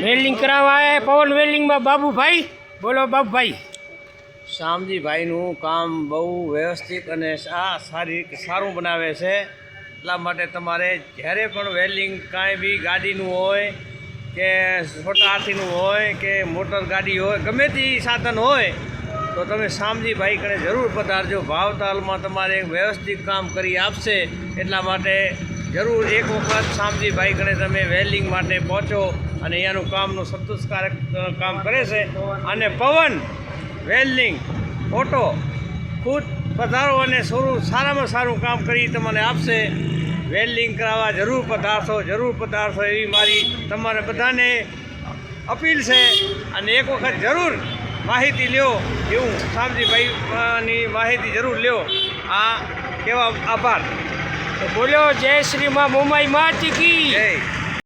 Welding કરાવવા આવ્યા પવન વેલ્ડિંગમાં બાબુભાઈ. બોલો બાબુભાઈ. શામજીભાઈનું કામ બહુ વ્યવસ્થિત અને સારું બનાવે છે. એટલા માટે તમારે જ્યારે પણ વેલ્ડિંગ કાંઈ બી ગાડીનું હોય કે છોટા હાથીનું હોય કે મોટર ગાડી હોય, ગમે તે સાધન હોય તો તમે શામજીભાઈ કણે જરૂર પધારજો. ભાવતાલમાં તમારે વ્યવસ્થિત કામ કરી આપશે. એટલા માટે જરૂર એક વખત શામજીભાઈ કણે તમે વેલ્ડિંગ માટે પહોંચો અને અહીંયાનું કામનું સંતોષકારક કામ કરે છે. અને પવન વેલ્ડિંગ ઓટો ખુદ પધારો અને સારામાં સારું કામ કરી તમને આપશે. વેલ્ડિંગ કરાવવા જરૂર પધારશો એવી મારી તમારે બધાને અપીલ છે. અને એક વખત જરૂર માહિતી લ્યો, એવું શામજીભાઈની માહિતી જરૂર લ્યો. આ કેવા આભાર. બોલો જય શ્રી માં મોમાઈ માત કી જય.